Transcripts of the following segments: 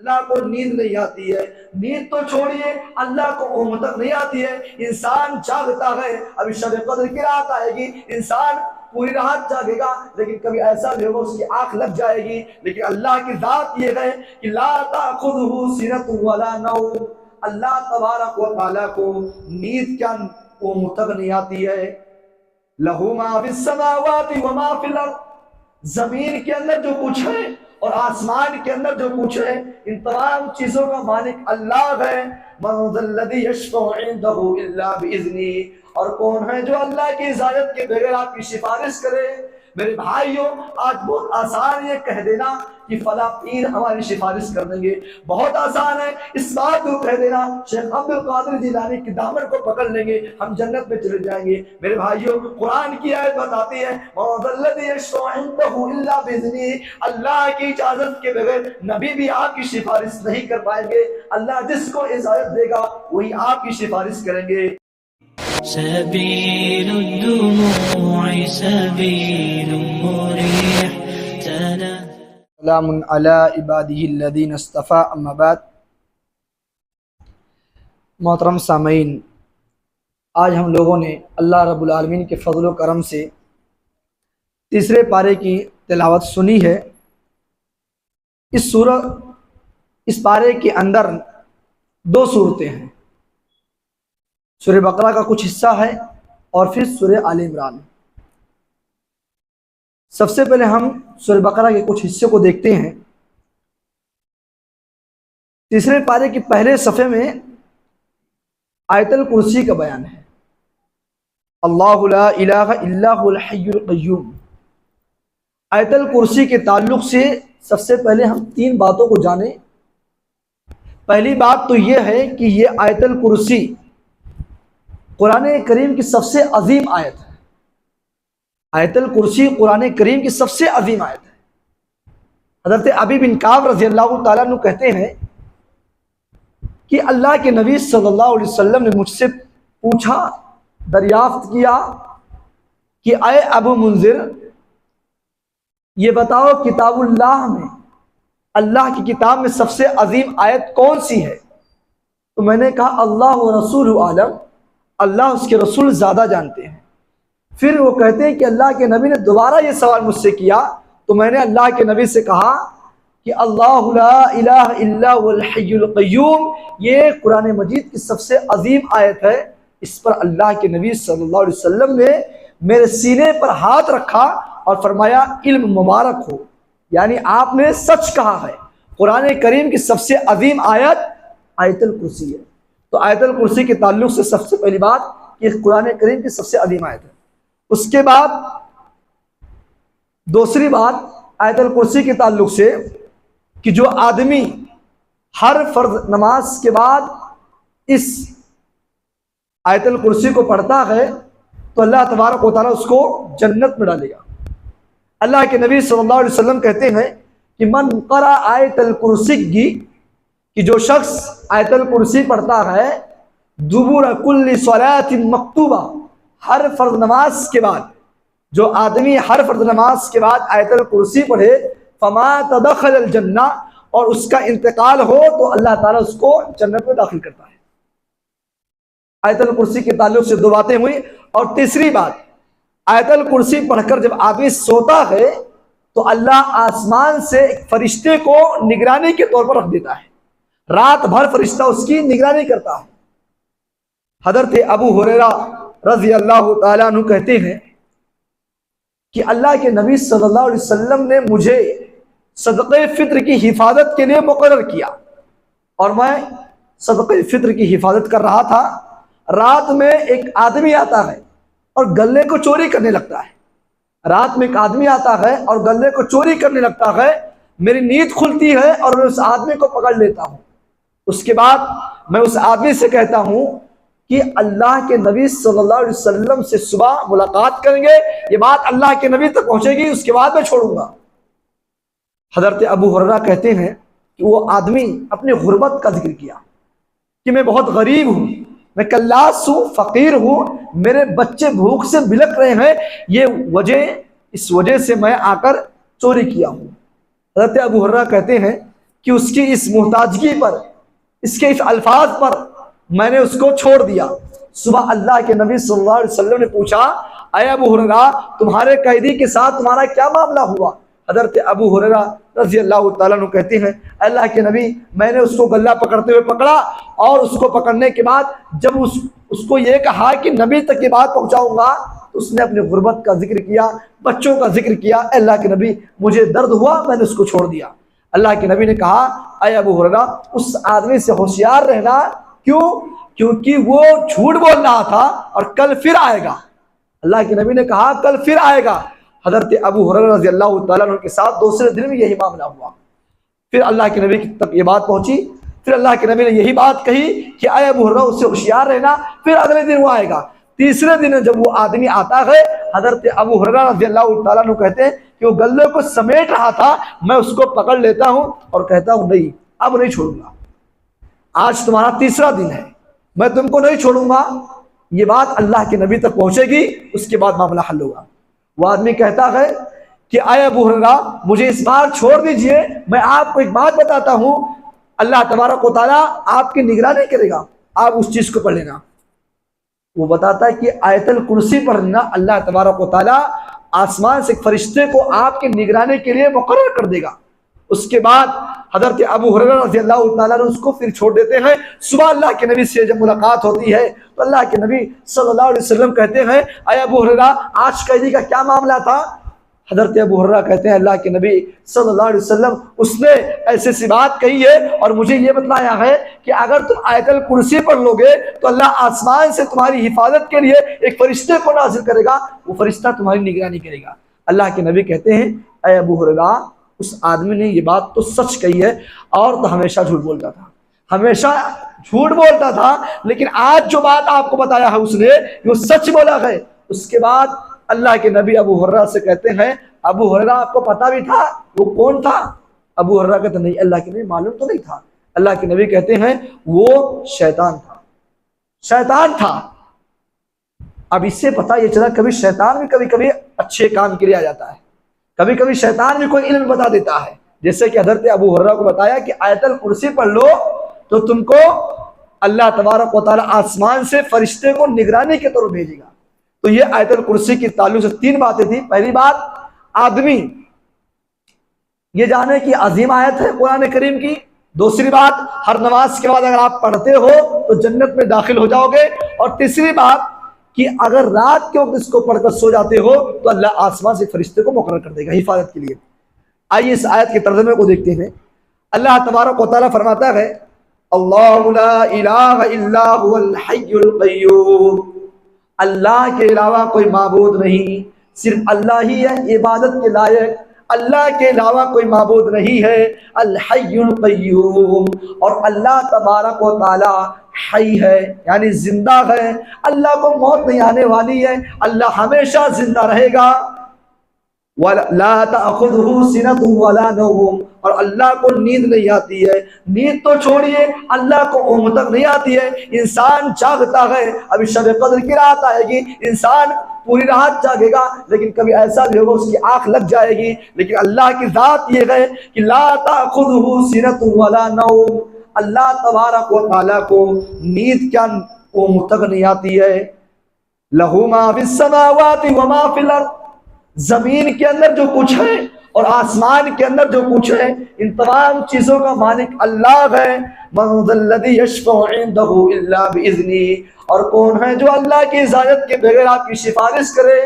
اللہ کو نیند نہیں آتی ہے، نیند تو چھوڑیے اللہ کو اونگ تک نہیں آتی ہے۔ انسان جاگتا ہے، ابھی شب قدر کی رات آئے گی، انسان پوری رات جاگے گا، لیکن کبھی ایسا بھی ہوگا اس کی آنکھ لگ جائے گی، لیکن اللہ کی ذات یہ ہے کہ لا تأخذہ سنۃ ولا نوم، اللہ تبارک و تعالیٰ کو نیند کیا اونگ تک نہیں آتی ہے۔ لہو ما فی السماوات وما فی الارض، زمین کے اندر جو کچھ ہے اور آسمان کے اندر جو کچھ ہے، ان تمام چیزوں کا مالک اللہ ہے۔ من ذا الذی یشفع عنده الا باذنہ، اور کون ہے جو اللہ کی اجازت کے بغیر آپ کی سفارش کرے؟ میرے بھائیوں، آج بہت آسان یہ کہہ دینا کہ فلاں پیر ہماری سفارش کر دیں گے، بہت آسان ہے اس بات کو کہہ دینا شیخ عبد القادر جیلانی کی دامن کو پکڑ لیں گے ہم جنت میں چلے جائیں گے۔ میرے بھائیوں، قرآن کی آیت بتاتی ہے وَمَا ذَا الَّذِي يَشْفَعُ عِندَهُ إِلَّا بِإِذْنِهِ، اللہ کی اجازت کے بغیر نبی بھی آپ کی سفارش نہیں کر پائیں گے، اللہ جس کو اجازت دے گا وہی آپ کی سفارش کریں گے۔ سبيل الدموع سبيل مريح سلام علی عباده الذین اصطفى، اما بعد۔ محترم سامعین، آج ہم لوگوں نے اللہ رب العالمین کے فضل و کرم سے تیسرے پارے کی تلاوت سنی ہے۔ اس پارے کے اندر دو صورتیں ہیں، سورہ بقرہ کا کچھ حصہ ہے اور پھر سورہ آل عمران۔ سب سے پہلے ہم سورہ بقرہ کے کچھ حصے کو دیکھتے ہیں۔ تیسرے پارے کی پہلے صفحے میں آیت الکرسی کا بیان ہے، اللہ لا الہ الا هو الحی القیوم۔ آیت الکرسی کے تعلق سے سب سے پہلے ہم تین باتوں کو جانیں۔ پہلی بات تو یہ ہے کہ یہ آیت الکرسی قرآن کریم کی سب سے عظیم آیت ہے۔ آیت الکرسی قرآن کریم کی سب سے عظیم آیت ہے۔ حضرت ابی بن کعب رضی اللہ تعالیٰ عنہ کہتے ہیں کہ اللہ کے نبی صلی اللہ علیہ وسلم نے مجھ سے پوچھا، دریافت کیا کہ اے ابو منذر، یہ بتاؤ کتاب اللہ میں، اللہ کی کتاب میں سب سے عظیم آیت کون سی ہے؟ تو میں نے کہا اللہ و رسول عالم، اللہ اس کے رسول زیادہ جانتے ہیں۔ پھر وہ کہتے ہیں کہ اللہ کے نبی نے دوبارہ یہ سوال مجھ سے کیا تو میں نے اللہ کے نبی سے کہا کہ اللہ لا الہ الا هو الحی القیوم، یہ قرآن مجید کی سب سے عظیم آیت ہے۔ اس پر اللہ کے نبی صلی اللہ علیہ وسلم نے میرے سینے پر ہاتھ رکھا اور فرمایا علم مبارک ہو، یعنی آپ نے سچ کہا ہے، قرآن کریم کی سب سے عظیم آیت آیت الکرسی ہے۔ تو آیت الکرسی کے تعلق سے سب سے پہلی بات کہ قرآن کریم کی سب سے عظیم آیت ہے۔ اس کے بعد دوسری بات آیت الکرسی کے تعلق سے کہ جو آدمی ہر فرض نماز کے بعد اس آیت الکرسی کو پڑھتا ہے تو اللہ تبارک و تعالیٰ اس کو جنت میں ڈالے گا۔ اللہ کے نبی صلی اللہ علیہ وسلم کہتے ہیں کہ من قرأ آیت الکرسی، کہ جو شخص آیت الکرسی پڑھتا ہے دبر کل صلاۃ مکتوبہ، ہر فرض نماز کے بعد، جو آدمی ہر فرض نماز کے بعد آیت الکرسی پڑھے فمات دخل الجنہ، اور اس کا انتقال ہو تو اللہ تعالیٰ اس کو جنت میں داخل کرتا ہے۔ آیت الکرسی کے تعلق سے دو باتیں ہوئی۔ اور تیسری بات، آیت الکرسی پڑھ کر جب آدمی سوتا ہے تو اللہ آسمان سے ایک فرشتے کو نگرانی کے طور پر رکھ دیتا ہے، رات بھر فرشتہ اس کی نگرانی کرتا ہے۔ حضرت ابو ہریرہ رضی اللہ تعالیٰ عنہ کہتے ہیں کہ اللہ کے نبی صلی اللہ علیہ وسلم نے مجھے صدقہ فطر کی حفاظت کے لیے مقرر کیا، اور میں صدقہ فطر کی حفاظت کر رہا تھا۔ رات میں ایک آدمی آتا ہے اور گلے کو چوری کرنے لگتا ہے، رات میں ایک آدمی آتا ہے اور گلے کو چوری کرنے لگتا ہے، میری نیند کھلتی ہے اور میں اس آدمی کو پکڑ لیتا ہوں۔ اس کے بعد میں اس آدمی سے کہتا ہوں کہ اللہ کے نبی صلی اللہ علیہ وسلم سے صبح ملاقات کریں گے، یہ بات اللہ کے نبی تک پہنچے گی، اس کے بعد میں چھوڑوں گا۔ حضرت ابو ہریرہ کہتے ہیں کہ وہ آدمی اپنی غربت کا ذکر کیا کہ میں بہت غریب ہوں، میں کلاس ہوں، فقیر ہوں، میرے بچے بھوک سے بلک رہے ہیں، اس وجہ سے میں آ کر چوری کیا ہوں۔ حضرت ابو ہریرہ کہتے ہیں کہ اس کی اس محتاجگی پر، اس کے اس الفاظ پر میں نے اس کو چھوڑ دیا۔ صبح اللہ کے نبی صلی اللہ علیہ وسلم نے پوچھا، اے ابو ہریرہ تمہارے قیدی کے ساتھ تمہارا کیا معاملہ ہوا؟ حضرت ابو ہریرہ رضی اللہ تعالیٰ عنہ کہتے ہیں، اللہ کے نبی میں نے اس کو گلہ پکڑتے ہوئے پکڑا، اور اس کو پکڑنے کے بعد جب اس کو یہ کہا کہ نبی تک یہ بات پہنچاؤں گا، تو اس نے اپنی غربت کا ذکر کیا، بچوں کا ذکر کیا۔ اے اللہ کے نبی مجھے درد ہوا، میں نے اس کو چھوڑ دیا۔ اللہ کے نبی نے کہا، اے ابو ہریرہ اس آدمی سے ہوشیار رہنا، کیوں؟ کیونکہ وہ جھوٹ بول رہا تھا اور کل پھر آئے گا۔ اللہ کے نبی نے کہا کل پھر آئے گا۔ حضرت ابو ہریرہ رضی اللہ تعالیٰ عنہ کے ساتھ دوسرے دن میں یہی معاملہ ہوا۔ پھر اللہ کے نبی تک یہ بات پہنچی، پھر اللہ کے نبی نے یہی بات کہی کہ اے ابو ہریرہ اس سے ہوشیار رہنا، پھر اگلے دن وہ آئے گا۔ تیسرے دن جب وہ آدمی آتا ہے، حضرت ابو ہریرہ رضی اللہ تعالیٰ عنہ کہتے ہیں کہ وہ گلے کو سمیٹ رہا تھا، میں اس کو پکڑ لیتا ہوں اور کہتا ہوں نہیں اب نہیں چھوڑوں گا، آج تمہارا تیسرا دن ہے، میں تم کو نہیں چھوڑوں گا۔ یہ بات اللہ کے نبی تک پہنچے گی، اس کے بعد معاملہ حل ہوگا۔ وہ آدمی کہتا ہے کہ اے ابو ہریرہ مجھے اس بار چھوڑ دیجئے، میں آپ کو ایک بات بتاتا ہوں، اللہ تبارک و تعالیٰ آپ کی نگرانی کرے گا، آپ اس چیز کو پڑھ لینا۔ وہ بتاتا ہے کہ آیت الکرسی پڑھنا، اللہ تبارک و تعالیٰ آسمان سے ایک فرشتے کو آپ کی نگرانی کے لیے مقرر کر دے گا۔ اس کے بعد حضرت ابو ہریرہ رضی اللہ تعالیٰ نے اس کو پھر چھوڑ دیتے ہیں۔ صبح اللہ کے نبی سے جب ملاقات ہوتی ہے تو اللہ کے نبی صلی اللہ علیہ وسلم کہتے ہیں، اے ابو ہریرہ آج قیدی کا کیا معاملہ تھا؟ حضرت ابو ہریرہ کہتے ہیں، اللہ کے نبی صلی اللہ علیہ وسلم اس نے ایسے سی بات کہی ہے اور مجھے یہ بتلایا ہے کہ اگر تم آیت الکرسی پڑھ لو گے تو اللہ آسمان سے تمہاری حفاظت کے لیے ایک فرشتے کو نازل کرے گا، وہ فرشتہ تمہاری نگرانی کرے گا۔ اللہ کے نبی کہتے ہیں، اے ابو ہریرہ اس آدمی نے یہ بات تو سچ کہی ہے، اور تو ہمیشہ جھوٹ بولتا تھا، ہمیشہ جھوٹ بولتا تھا، لیکن آج جو بات آپ کو بتایا ہے اس نے وہ سچ بولا ہے۔ اس کے بعد اللہ کے نبی ابو ہریرہ سے کہتے ہیں، ابو ہریرہ آپ کو پتا بھی تھا وہ کون تھا؟ ابو ہریرہ کہتے نہیں اللہ کے نبی معلوم تو نہیں تھا۔ اللہ کے نبی کہتے ہیں وہ شیطان تھا، شیطان تھا۔ اب اس سے پتہ یہ چلا کبھی شیطان بھی کبھی کبھی اچھے کام کے لیے آ جاتا ہے، کبھی کبھی شیطان بھی کوئی علم بتا دیتا ہے، جیسے کہ حضرت ابو ہریرہ کو بتایا کہ آیت الکرسی پڑھ لو تو تم کو اللہ تبارک و تعالی آسمان سے فرشتے کو نگرانی کے طور بھیجے گا۔ تو یہ آیت الکرسی کی تعلق سے تین باتیں تھیں۔ پہلی بات، آدمی یہ جانے کی عظیم آیت ہے قرآن کریم کی۔ دوسری بات، ہر نماز کے بعد اگر آپ پڑھتے ہو تو جنت میں داخل ہو جاؤ گے۔ اور تیسری بات کہ اگر رات کے وقت اس کو پڑھ کر سو جاتے ہو تو اللہ آسمان سے فرشتے کو مقرر کر دے گا حفاظت کے لیے۔ آئیے اس آیت کے ترجمے کو دیکھتے ہیں۔ اللہ تبارک و تعالیٰ فرماتا ہے، اللہ لا الہ الا هو الحی القیوم، اللہ کے علاوہ کوئی معبود نہیں، صرف اللہ ہی ہے عبادت کے لائق، اللہ کے علاوہ کوئی معبود نہیں ہے۔ الحی القیوم، اور اللہ تبارک و تعالی حی ہے یعنی زندہ ہے، اللہ کو موت نہیں آنے والی ہے، اللہ ہمیشہ زندہ رہے گا۔ وَلَا تَأْخُذْهُ سِنَةٌ وَلَا نَوْمٌ، اور اللہ کو نیند نہیں آتی ہے۔ نیند تو چھوڑیے، اللہ کو اونگ تک نہیں آتی ہے۔ انسان جاگتا ہے، ابھی شب قدر کی رات آئے گی، انسان پوری رات جاگے گا، لیکن کبھی ایسا بھی ہوگا اس کی آنکھ لگ جائے گی۔ لیکن اللہ کی ذات یہ ہے کہ لا تأخذہ سنۃ ولا نوم، اللہ تبارک و تعالیٰ کو نیند کیا اونگ تک نہیں آتی ہے۔ لہ ما فی السماوات وما فی الارض، زمین کے اندر جو کچھ ہے اور آسمان کے اندر جو کچھ ہے، ان تمام چیزوں کا مالک اللہ ہے۔ من ذا الذی یشفع عندہ الا باذنہ، اور کون ہے جو اللہ کی اجازت کے بغیر آپ کی سفارش کرے؟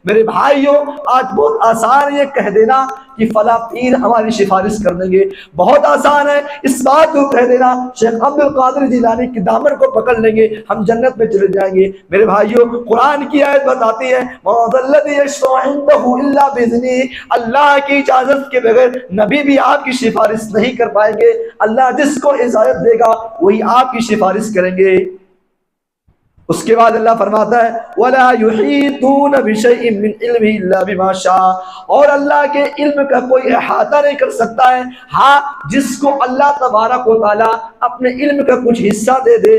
میرے بھائیوں، آج بہت آسان ہے یہ کہہ دینا کہ فلاں پیر ہماری سفارش کر دیں گے، بہت آسان ہے اس بات کو کہہ دینا شیخ عبد القادر جیلانی کی دامن کو پکڑ لیں گے ہم جنت میں چلے جائیں گے۔ میرے بھائیوں، قرآن کی آیت بتاتی ہے وَمَا ذَا الَّذِي يَشْفَعُ عِندَهُ إِلَّا بِإِذْنِهِ، اللہ کی اجازت کے بغیر نبی بھی آپ کی سفارش نہیں کر پائیں گے۔ اللہ جس کو اجازت دے گا وہی آپ کی سفارش کریں گے۔ اس کے بعد اللہ فرماتا ہے وَلَا يُحِيطُونَ بِشَيْءٍ مِّنْ عِلْمِهِ إِلَّا بِمَا شَاءَ، اور اللہ کے علم کا کوئی احاطہ نہیں کر سکتا ہے، ہاں جس کو اللہ تبارک و تعالیٰ اپنے علم کا کچھ حصہ دے دے۔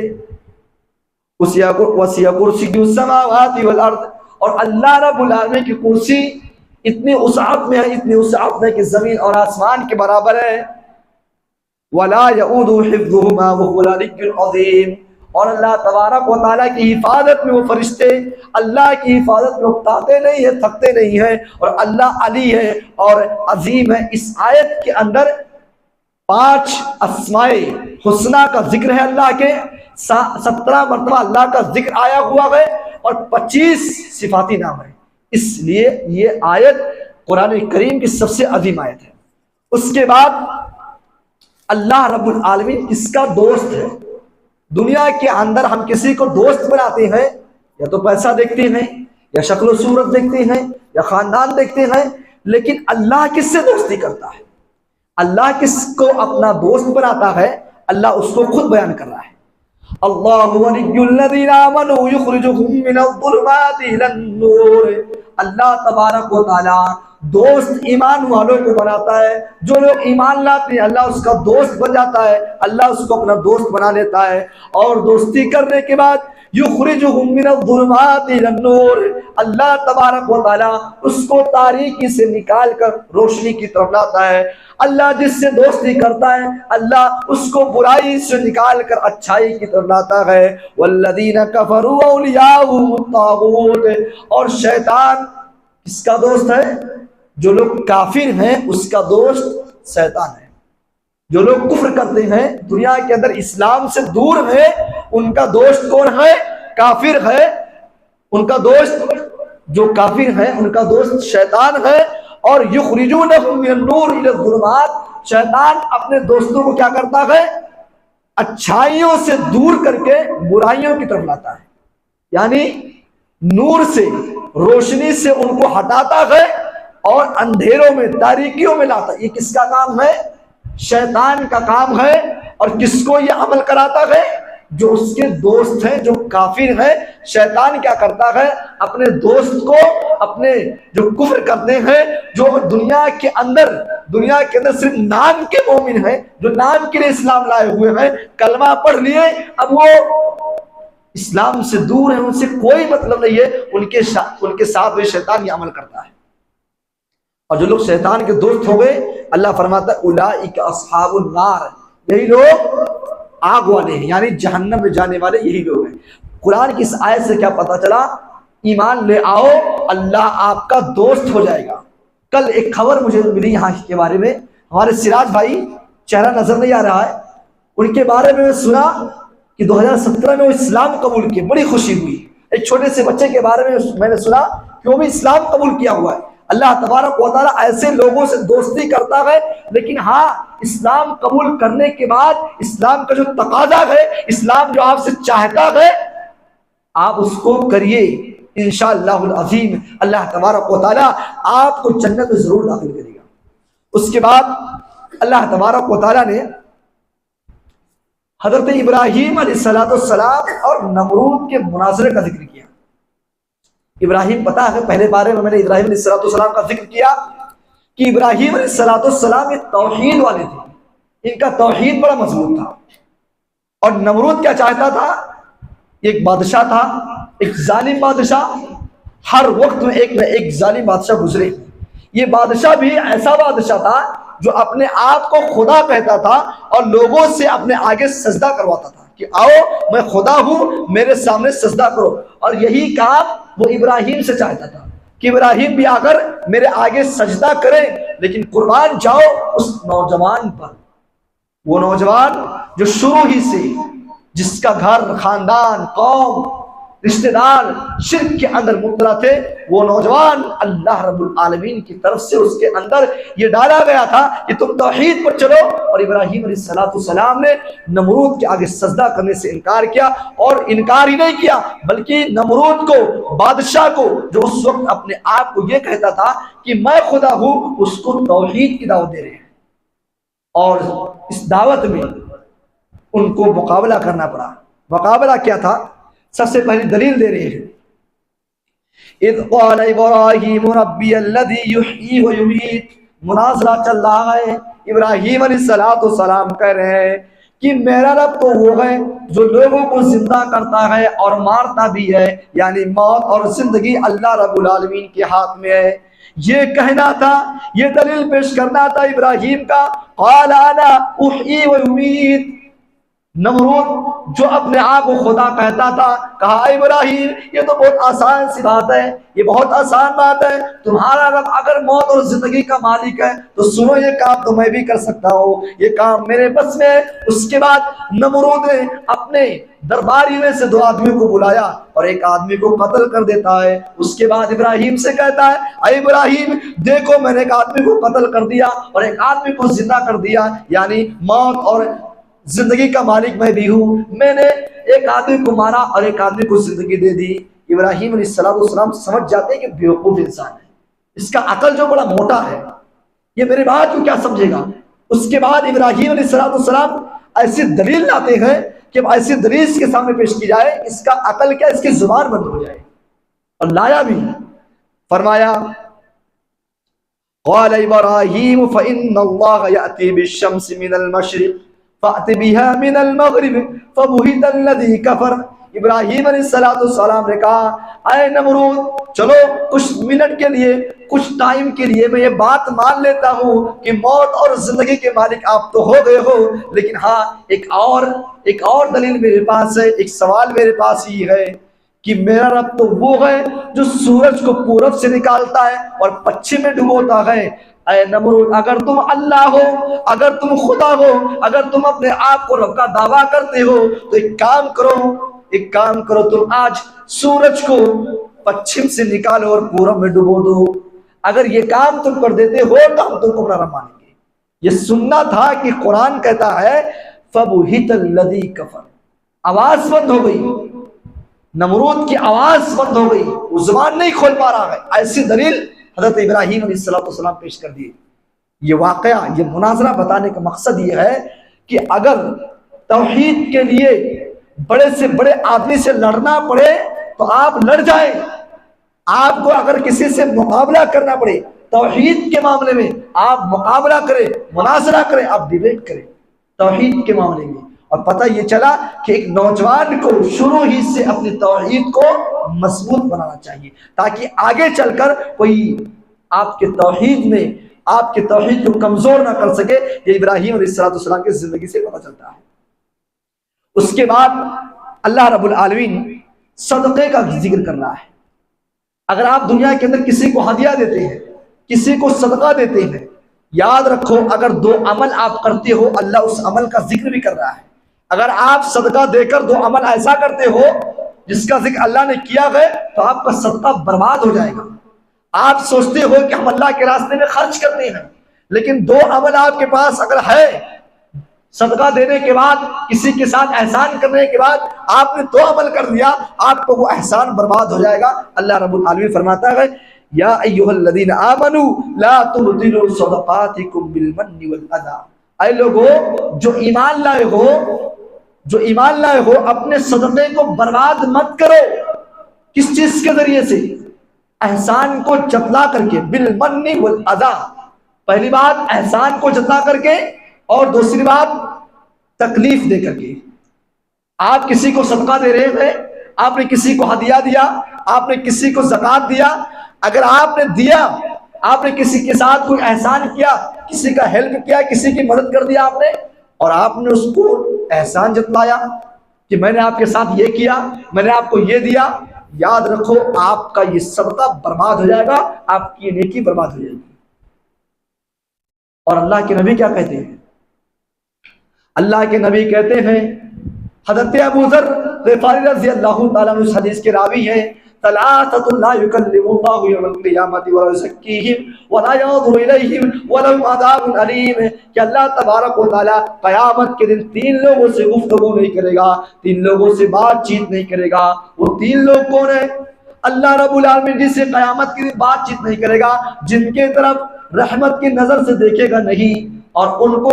وَسِعَ كُرْسِيُّهُ السَّمَاوَاتِ وَالْأَرْضِ، اور اللہ رب العالمین کی کرسی اتنی وسعت میں ہے، اتنی وسعت میں کہ زمین اور آسمان کے برابر ہے۔ ولا يؤود حفظهما وهو العلي العظيم. اور اللہ تبارک و تعالیٰ کی حفاظت میں وہ فرشتے اللہ کی حفاظت میں اکتاتے نہیں ہیں، تھکتے نہیں ہیں، اور اللہ علی ہے اور عظیم ہے. اس آیت کے اندر 5 اسماء حسنہ کا ذکر ہے، اللہ کے 17 مرتبہ اللہ کا ذکر آیا ہوا ہے، اور 25 صفاتی نام ہے. اس لیے یہ آیت قرآن کریم کی سب سے عظیم آیت ہے. اس کے بعد اللہ رب العالمین کس کا دوست ہے؟ دنیا کے اندر ہم کسی کو دوست بناتے ہیں یا تو پیسہ دیکھتے ہیں یا شکل و صورت دیکھتے ہیں یا خاندان دیکھتے ہیں، لیکن اللہ کس سے دوستی کرتا ہے؟ اللہ کس کو اپنا دوست بناتا ہے؟ اللہ اس کو خود بیان کر رہا ہے. اللہ ولی الذین آمنوا یخرجہم من الظلمات الی النور. اللہ تبارک و تعالی دوست ایمان والوں کو بناتا ہے. جو لوگ ایمان لاتے ہیں اللہ اس کا دوست بن جاتا ہے، اللہ اس کو اپنا دوست بنا لیتا ہے. اور دوستی کرنے کے بعد یخرجہم من الظلمات الی النور، اللہ تبارک و تعالی اس کو تاریکی سے نکال کر روشنی کی طرف لاتا ہے. اللہ جس سے دوستی کرتا ہے اللہ اس کو برائی سے نکال کر اچھائی کی طرف لاتا ہے. والذین کفروا اولیاءهم الطاغوت. اور شیطان کس کا دوست ہے؟ جو لوگ کافر ہیں اس کا دوست شیطان ہے. جو لوگ کفر کرتے ہیں دنیا کے اندر اسلام سے دور ہے ان کا دوست کون ہے؟ کافر ہے. ان کا دوست جو کافر ہے ان کا دوست شیطان ہے. اور یخرجونہم من النور الی الظلمات، شیطان اپنے دوستوں کو کیا کرتا ہے؟ اچھائیوں سے دور کر کے برائیوں کی طرف لاتا ہے. یعنی نور سے روشنی سے ان کو ہٹاتا ہے اور اندھیروں میں تاریکیوں میں لاتا ہے. یہ کس کا کام ہے؟ شیطان کا کام ہے. اور کس کو یہ عمل کراتا ہے؟ جو اس کے دوست ہیں جو کافر ہیں. شیطان کیا کرتا ہے؟ اپنے دوست کو، اپنے جو کفر کرتے ہیں، جو دنیا کے اندر صرف نام کے مومن ہیں، جو نام کے لیے اسلام لائے ہوئے ہیں، کلمہ پڑھ لیے، اب وہ اسلام سے دور ہیں، ان سے کوئی مطلب نہیں ہے، ان کے ساتھ بھی شیطان یہ عمل کرتا ہے. اور جو لوگ شیطان کے دوست ہو گئے اللہ فرماتا ہے اولئک اصحاب النار، یہی لوگ آگ والے ہیں، یعنی جہنم میں جانے والے یہی لوگ ہیں. قرآن کی اس آیت سے کیا پتا چلا؟ ایمان لے آؤ اللہ آپ کا دوست ہو جائے گا. کل ایک خبر مجھے ملی یہاں کے بارے میں، ہمارے سراج بھائی چہرہ نظر نہیں آ رہا ہے، ان کے بارے میں سنا کہ 2017 میں وہ اسلام قبول کیے، بڑی خوشی ہوئی. ایک چھوٹے سے بچے کے بارے میں نے سنا کہ وہ بھی اسلام قبول کیا ہوا ہے. اللہ تبارک و تعالیٰ ایسے لوگوں سے دوستی کرتا ہے، لیکن ہاں اسلام قبول کرنے کے بعد اسلام کا جو تقاضا ہے، اسلام جو آپ سے چاہتا ہے آپ اس کو کریے، انشاءاللہ العظیم اللہ تبارک و تعالیٰ آپ کو جنت میں ضرور داخل کرے گا. اس کے بعد اللہ تبارک و تعالیٰ نے حضرت ابراہیم علیہ السلام اور نمرود کے مناظرے کا ذکر کیا. ابراہیم پتہ ہے پہلے بارے میں نے ابراہیم علیہ السلام کا ذکر کیا کہ ابراہیم علیہ السلام یہ توحید والے تھے، ان کا توحید بڑا مضبوط تھا. اور نمرود کیا چاہتا تھا؟ ایک بادشاہ تھا، ایک ظالم بادشاہ، ہر وقت میں ایک نہ ایک ظالم بادشاہ گزرے. یہ بادشاہ بھی ایسا بادشاہ تھا جو اپنے آپ کو خدا کہتا تھا اور لوگوں سے اپنے آگے سجدہ کرواتا تھا کہ آؤ میں خدا ہوں میرے سامنے سجدہ کرو. اور یہی کام وہ ابراہیم سے چاہتا تھا کہ ابراہیم بھی آ کر میرے آگے سجدہ کریں. لیکن قربان جاؤ اس نوجوان پر، وہ نوجوان جو شروع ہی سے جس کا گھر، خاندان، قوم، رشتہ دار شرک کے اندر مبتلا تھے، وہ نوجوان اللہ رب العالمین کی طرف سے اس کے اندر یہ ڈالا گیا تھا کہ تم توحید پر چلو. اور ابراہیم علیہ السلام نے نمرود کے آگے سجدہ کرنے سے انکار کیا. اور انکار ہی نہیں کیا بلکہ نمرود کو، بادشاہ کو جو اس وقت اپنے آپ کو یہ کہتا تھا کہ میں خدا ہوں، اس کو توحید کی دعوت دے رہے ہیں. اور اس دعوت میں ان کو مقابلہ کرنا پڑا. مقابلہ کیا تھا؟ سب سے پہلی دلیل دے رہے ہیں اذ قال ابراہیم ربی الذی یحیی و یمیت. مناظرہ چل رہا ہے. ابراہیم علیہ السلام کہہ رہے ہیں کہ میرا رب تو وہ ہے جو لوگوں کو زندہ کرتا ہے اور مارتا بھی ہے، یعنی موت اور زندگی اللہ رب العالمین کے ہاتھ میں ہے. یہ کہنا تھا، یہ دلیل پیش کرنا تھا ابراہیم کا، قال انا احیی و امیت۔ نمرود جو اپنے آپ کو خدا کہتا تھا، کہا اے ابراہیم یہ تو بہت آسان سی بات ہے، یہ بہت آسان بات ہے، تمہارا رب اگر موت اور زندگی کا مالک ہے تو سنو یہ کام تو میں بھی کر سکتا ہوں، یہ کام میرے بس میں ہے۔ اس کے بعد نمرود نے اپنے درباری میں سے 2 آدمیوں کو بلایا اور ایک آدمی کو قتل کر دیتا ہے۔ اس کے بعد ابراہیم سے کہتا ہے اے ابراہیم دیکھو میں نے ایک آدمی کو قتل کر دیا اور ایک آدمی کو زندہ کر دیا، یعنی موت اور زندگی کا مالک میں بھی ہوں، میں نے ایک آدمی کو مارا اور ایک آدمی کو زندگی دے دی۔ ابراہیم علیہ السلام سمجھ جاتے ہیں کہ بیوقوف انسان ہے، اس کا عقل جو بڑا موٹا ہے، یہ میری بات کو کیا سمجھے گا۔ اس کے بعد ابراہیم علیہ السلام ایسی دلیل لاتے ہیں کہ ایسی دلیل اس کے سامنے پیش کی جائے اس کا عقل کیا، اس کی زبان بند ہو جائے، اور لایا بھی۔ فرمایا قال ابراہیم فإن اللہ یأتی بالشمس من المشرق فأت بها من المغرب فبہت الذی کفر۔ ابراہیم علیہ السلام نے کہا اے نمرود چلو کچھ منٹ کے لیے، کچھ ٹائم کے لیے میں یہ بات مان لیتا ہوں کہ موت اور زندگی کے مالک آپ تو ہو گئے ہو، لیکن ہاں ایک اور دلیل میرے پاس ہے، ایک سوال میرے پاس ہی ہے کہ میرا رب تو وہ ہے جو سورج کو پورب سے نکالتا ہے اور پچھم میں ڈبوتا ہے۔ اے نمرود اگر تم اللہ ہو، اگر تم خدا ہو، اگر تم اپنے آپ کو رب کا دعویٰ کرتے ہو تو ایک کام کرو تم آج سورج کو پچھم سے نکالو اور پورب میں ڈبو دو۔ اگر یہ کام تم کر دیتے ہو تو ہم تم کو اپنا رب مانیں گے۔ یہ سننا تھا کہ قرآن کہتا ہے فَبُهِتَ الَّذِي كَفَرَ، آواز بند ہو گئی، نمرود کی آواز بند ہو گئی، وہ زبان نہیں کھول پا رہا ہے۔ ایسی دلیل حضرت ابراہیم علیہ السلام پیش کر دیے۔ یہ واقعہ، یہ مناظرہ بتانے کا مقصد یہ ہے کہ اگر توحید کے لیے بڑے سے بڑے آدمی سے لڑنا پڑے تو آپ لڑ جائیں، آپ کو اگر کسی سے مقابلہ کرنا پڑے توحید کے معاملے میں آپ مقابلہ کریں، مناظرہ کریں، آپ ڈیبیٹ کریں توحید کے معاملے میں۔ اور پتہ یہ چلا کہ ایک نوجوان کو شروع ہی سے اپنی توحید کو مضبوط بنانا چاہیے تاکہ آگے چل کر کوئی آپ کے توحید کو کمزور نہ کر سکے۔ یہ ابراہیم علیہ السلام کی زندگی سے پتہ چلتا ہے۔ اس کے بعد اللہ رب العالمین صدقے کا ذکر کر رہا ہے۔ اگر آپ دنیا کے اندر کسی کو ہدیہ دیتے ہیں، کسی کو صدقہ دیتے ہیں، یاد رکھو اگر 2 عمل آپ کرتے ہو اللہ اس عمل کا ذکر بھی کر رہا ہے۔ اگر آپ صدقہ دے کر 2 عمل ایسا کرتے ہو جس کا ذکر اللہ نے کیا ہے تو آپ کا صدقہ برباد ہو جائے گا۔ آپ سوچتے ہو کہ ہم اللہ کے راستے میں خرچ کرتے ہیں، لیکن 2 عمل آپ کے پاس اگر ہے، صدقہ دینے کے بعد، کسی کے ساتھ احسان کرنے کے بعد آپ نے 2 عمل کر دیا، آپ کو وہ احسان برباد ہو جائے گا۔ اللہ رب العالمین فرماتا ہے یا ایھا الذین آمنوا لا تبطلوا صدقاتکم بالمن والاذی، اے لوگو جو ایمان لائے ہو اپنے صدقے کو برباد مت کرو۔ کس چیز کے ذریعے سے؟ احسان کو جتلا کر کے، بالمن والاذی، پہلی بات احسان کو جتلا کر کے، اور دوسری بات تکلیف دے کر کے۔ آپ کسی کو صدقہ دے رہے تھے، آپ نے کسی کو ہدیہ دیا، آپ نے کسی کو زکوٰۃ دیا، اگر آپ نے دیا، آپ نے کسی کے ساتھ کوئی احسان کیا، کسی کا ہیلپ کیا، کسی کی مدد کر دیا آپ نے، اور آپ نے اس کو احسان جتلایا کہ میں نے آپ کے ساتھ یہ کیا، میں نے آپ کو یہ دیا، یاد رکھو آپ کا یہ صدقہ برباد ہو جائے گا، آپ کی یہ نیکی برباد ہو جائے گی۔ اور اللہ کے نبی کیا کہتے ہیں؟ اللہ کے نبی کہتے ہیں، حضرت ابو ذر غفاری رضی اللہ تعالیٰ عنہ اس حدیث کے راوی ہیں، ثلاثۃ لا یکلمهم اللہ یوم القیامۃ ولا یزکیہم ولا ینظر الیہم ولہم عذاب علیم، کہ اللہ تبارک و تعالیٰ قیامت کے دن 3 لوگوں سے گفتگو نہیں کرے گا، 3 لوگوں سے بات چیت نہیں کرے گا۔ وہ 3 لوگ کون ہیں؟ اللہ رب العالمین جس سے قیامت کے دن بات چیت نہیں کرے گا، جن کے طرف رحمت کی نظر سے دیکھے گا نہیں، اور ان کو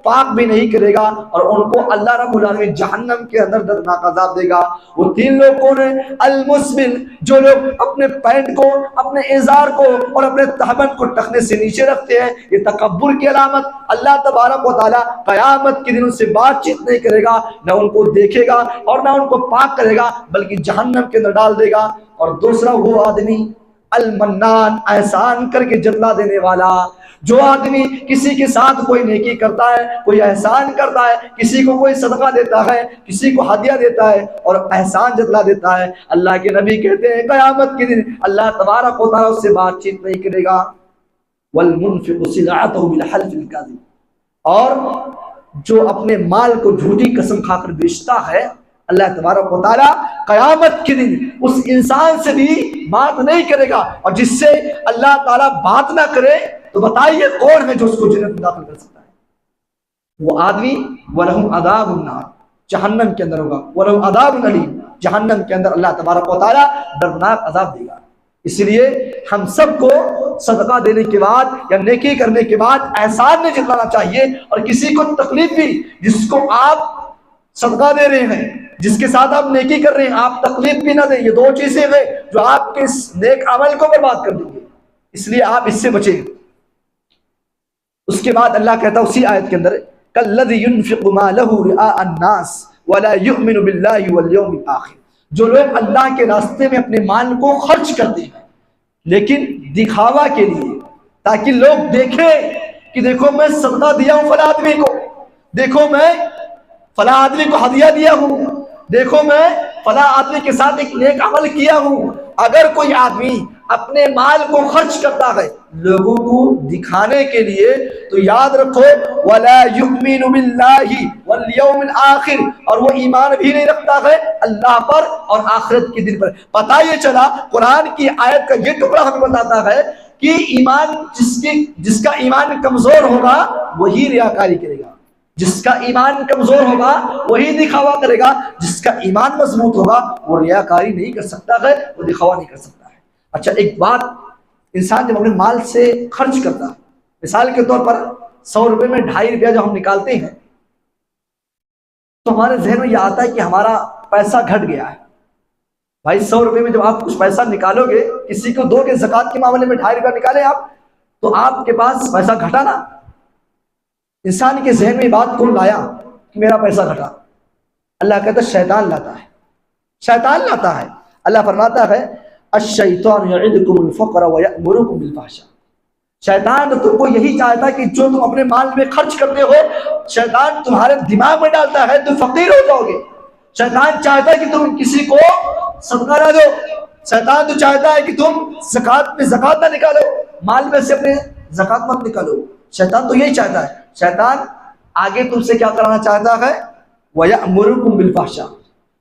پاک بھی نہیں کرے گا، اور ان کو اللہ رب العالمین جہنم کے اندر دردناک عذاب دے گا۔ وہ 3 لوگ کون ہیں؟ المسبل، جو لوگ اپنے پینٹ کو، اپنے ازار کو اور اپنے تہبند کو ٹخنے سے نیچے رکھتے ہیں، یہ تکبر کی علامت۔ اللہ تبارک و تعالیٰ قیامت کے دن ان سے بات چیت نہیں کرے گا، نہ ان کو دیکھے گا اور نہ ان کو پاک کرے گا، بلکہ جہنم کے اندر ڈال دے گا۔ اور دوسرا وہ آدمی المنان احسان کر کے جتلا دینے والا۔ جو آدمی کسی کے ساتھ کوئی نیکی کرتا ہے، کوئی احسان کرتا ہے، کسی کو کوئی صدقہ دیتا ہے، کسی کو ہدیہ دیتا ہے اور احسان جتلا دیتا ہے، اللہ کے نبی کہتے ہیں قیامت کے دن اللہ تبارک و تعالیٰ اس سے بات چیت نہیں کرے گا۔ والمنفق سلعته بالحلف الكاذب، اور جو اپنے مال کو جھوٹی قسم کھا کر بیچتا ہے، اللہ تبارک و تعالیٰ قیامت کے دن اس انسان سے بھی بات نہیں کرے گا۔ اور جس سے اللہ تعالیٰ بات نہ کرے تو بتائیے کون ہے جو اس کو جنت میں داخل کر سکتا ہے؟ وہ آدمی وَلَهُمْ عَذَابٌ النَّارِ، جہنم کے اندر ہوگا، وَلَهُمْ عَذَابٌ أَلِيمٌ، جہنم کے اندر اللہ تبارک و تعالیٰ دردناک عذاب دے گا۔ اس لیے ہم سب کو صدقہ دینے کے بعد یا نیکی کرنے کے بعد احسان نہیں جتلانا چاہیے، اور کسی کو تکلیف بھی، جس کو آپ صدقہ دے رہے ہیں، جس کے ساتھ آپ نیکی کر رہے ہیں، آپ تکلیف بھی نہ دیں۔ یہ دو چیزیں ہیں جو آپ کے نیک عمل کو برباد کر دیں گے، اس لیے آپ اس سے بچیں۔ اس کے بعد اللہ کہتا ہے اسی آیت کے اندر کالذی ينفق مالہ رئاء الناس ولا يؤمن باللہ والیوم الآخر، جو لوگ اللہ کے راستے میں اپنے مال کو خرچ کرتے ہیں لیکن دکھاوا کے لیے، تاکہ لوگ دیکھیں کہ دیکھو میں صدقہ دیا ہوں فلاں آدمی کو، دیکھو میں فلاں آدمی کو ہدیہ دیا ہوں، دیکھو میں فلاں آدمی کے ساتھ ایک نیک عمل کیا ہوں۔ اگر کوئی آدمی اپنے مال کو خرچ کرتا ہے لوگوں کو دکھانے کے لیے تو یاد رکھو وَلَا يُؤْمِنُ بِاللَّهِ وَالْيَوْمِ الْآخِرِ، اور وہ ایمان بھی نہیں رکھتا ہے اللہ پر اور آخرت کے دن پر۔ پتہ یہ چلا قرآن کی آیت کا یہ ٹکڑا ہمیں بتاتا ہے کہ ایمان جس کا ایمان کمزور ہوگا وہی ریاکاری کرے گا، جس کا ایمان کمزور ہوگا وہی دکھاوا کرے گا، جس کا ایمان مضبوط ہوگا وہ ریاکاری نہیں کر سکتا ہے، وہ دکھاوا نہیں کر سکتا ہے۔ اچھا ایک بات، انسان جب اپنے مال سے خرچ کرتا ہے، مثال کے طور پر 100 روپے میں 2.5 روپیہ جب ہم نکالتے ہیں تو ہمارے ذہن میں یہ آتا ہے کہ ہمارا پیسہ گھٹ گیا ہے۔ بھائی 100 روپے میں جب آپ کچھ پیسہ نکالو گے، کسی کو دو گے زکوٰۃ کے معاملے میں 2.5 روپیہ نکالیں آپ، تو آپ کے پاس پیسہ گھٹا نا۔ انسان کے ذہن میں یہ بات کون لایا کہ میرا پیسہ گھٹا؟ اللہ کہتا ہے شیطان لاتا ہے، شیطان لاتا ہے۔ اللہ فرماتا ہے الشیطان یعدکم الفقر ویأمرکم بالفحشاء، شیطان تو تم کو یہی چاہتا ہے کہ جو تم اپنے مال میں خرچ کرتے ہو، شیطان تمہارے دماغ میں ڈالتا ہے تم فقیر ہو جاؤ گے۔ شیطان چاہتا ہے کہ تم کسی کو صدقہ نہ دو، شیطان تو چاہتا ہے کہ تم زکوٰۃ میں زکوٰۃ نہ نکالو، مال میں سے اپنے زکوٰۃ مت نکالو۔ شیطان تو یہی چاہتا ہے۔ شیطان آگے تم سے کیا کرانا چاہتا ہے؟ وَيَأْمُرُكُمْ بِالْفَحْشَاءِ،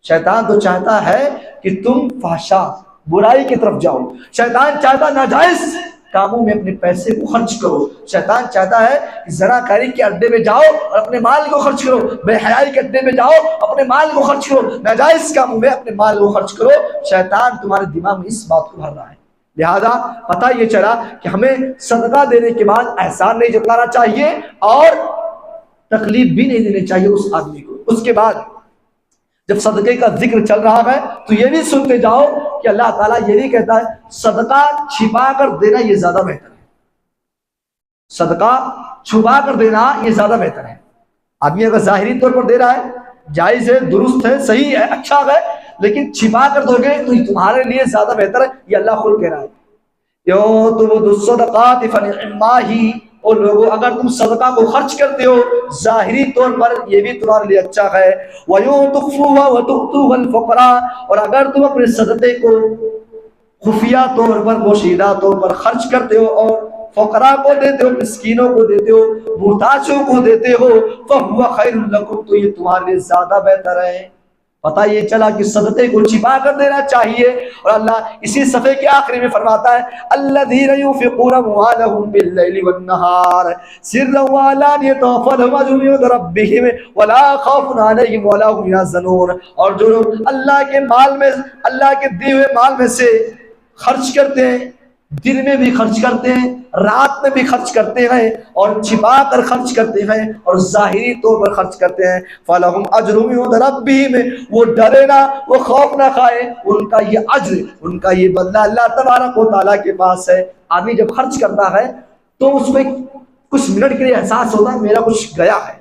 شیطان تو چاہتا ہے کہ تم فحشا برائی کی طرف جاؤ۔ شیطان چاہتا ہے ناجائز کاموں میں اپنے پیسے کو خرچ کرو۔ شیطان چاہتا ہے کہ زناکاری کے اڈے میں جاؤ اور اپنے مال کو خرچ کرو، بے حیائی کے اڈے میں جاؤ اپنے مال کو خرچ کرو، ناجائز کاموں میں اپنے مال کو خرچ کرو۔ شیطان تمہارے دماغ میں اس بات کو بھر رہا ہے۔ لہذا پتہ یہ چلا کہ ہمیں صدقہ دینے کے بعد احسان نہیں جتلانا چاہیے اور تکلیف بھی نہیں دینی چاہیے اس آدمی کو۔ اس کے بعد جب صدقے کا ذکر چل رہا ہے تو یہ بھی سنتے جاؤ کہ اللہ تعالیٰ یہ بھی کہتا ہے صدقہ چھپا کر دینا یہ زیادہ بہتر ہے، صدقہ چھپا کر دینا یہ زیادہ بہتر ہے۔ آدمی اگر ظاہری طور پر دے رہا ہے جائز ہے، درست ہے، صحیح ہے، اچھا ہے، لیکن چھپا کر دو گے تو تمہارے لیے زیادہ بہتر ہے، یہ اللہ خود کہہ رہا ہے۔ یو تبدوا الصدقات فنعما ہی، اور لوگوں اگر تم صدقہ کو خرچ کرتے ہو ظاہری طور پر یہ بھی تمہارے لیے اچھا ہے۔ وَيُو تُخْفُوهَا وَتُؤْتُوهَا الْفُقَرَاءَ، اور اگر تم اپنے صدقے کو خفیہ طور پر پوشیدہ طور پر خرچ کرتے ہو اور فقراء کو دیتے ہو، مسکینوں کو دیتے ہو، محتاجوں کو دیتے ہو، فَهُوَ خَيْرٌ لَكُمْ، تو یہ تمہارے لیے زیادہ بہتر ہے۔ پتہ یہ چلا کہ صدقے کو چھپا کر دینا چاہیے، اور اللہ اسی صفحے کے آخری میں فرماتا ہے الذین ينفقون اموالهم باللیل والنہار سرا وعلانیۃ فلهم اجرهم عند ربهم ولا خوف علیہم ولا هم يحزنون، اور جو لوگ اللہ کے مال میں، اللہ کے دیے ہوئے مال میں سے خرچ کرتے ہیں، دن میں بھی خرچ کرتے ہیں، رات میں بھی خرچ کرتے ہیں، اور چھپا کر خرچ کرتے ہیں اور ظاہری طور پر خرچ کرتے ہیں، فَلَهُمْ أَجْرُهُمْ عِنْدَ رَبِّهِمْ، وہ ڈرے نہ، وہ خوف نہ کھائے، ان کا یہ اجر، ان کا یہ بدلہ اللہ تبارک و تعالیٰ کے پاس ہے۔ آدمی جب خرچ کرتا ہے تو اس میں کچھ منٹ کے لیے احساس ہوتا ہے میرا کچھ گیا ہے،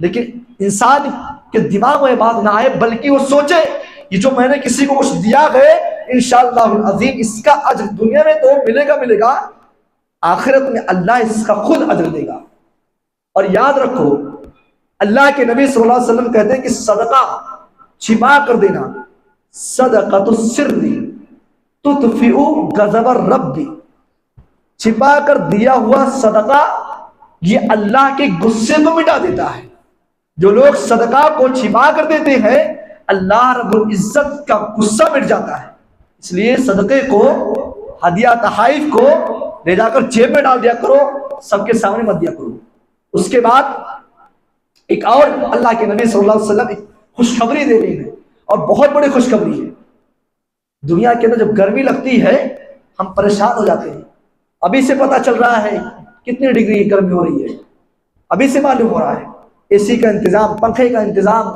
لیکن انسان کے دماغ میں بات نہ آئے بلکہ وہ سوچے یہ جو میں نے کسی کو کچھ دیا ہے انشاءاللہ العظیم اس کا اجر دنیا میں تو ملے گا، آخرت میں اللہ اس کا خود اجر دے گا۔ اور یاد رکھو اللہ کے نبی صلی اللہ علیہ وسلم کہتے ہیں کہ صدقہ چھپا کر دینا، صدقۃ السر تطفئ غضب الرب، چھپا کر دیا ہوا صدقہ یہ اللہ کے غصے کو مٹا دیتا ہے۔ جو لوگ صدقہ کو چھپا کر دیتے ہیں اللہ رب العزت کا غصہ مٹ جاتا ہے۔ اس لیے صدقے کو، ہدیہ تحائف کو لے جا کر جیب میں ڈال دیا کرو، سب کے سامنے مت دیا کرو۔ اس کے بعد ایک اور اللہ کے نبی صلی اللہ علیہ وسلم ایک خوشخبری دے رہے ہیں، اور بہت بڑی خوشخبری ہے۔ دنیا کے اندر جب گرمی لگتی ہے ہم پریشان ہو جاتے ہیں، ابھی سے پتہ چل رہا ہے کتنی ڈگری گرمی ہو رہی ہے، ابھی سے معلوم ہو رہا ہے، اے سی کا انتظام، پنکھے کا انتظام۔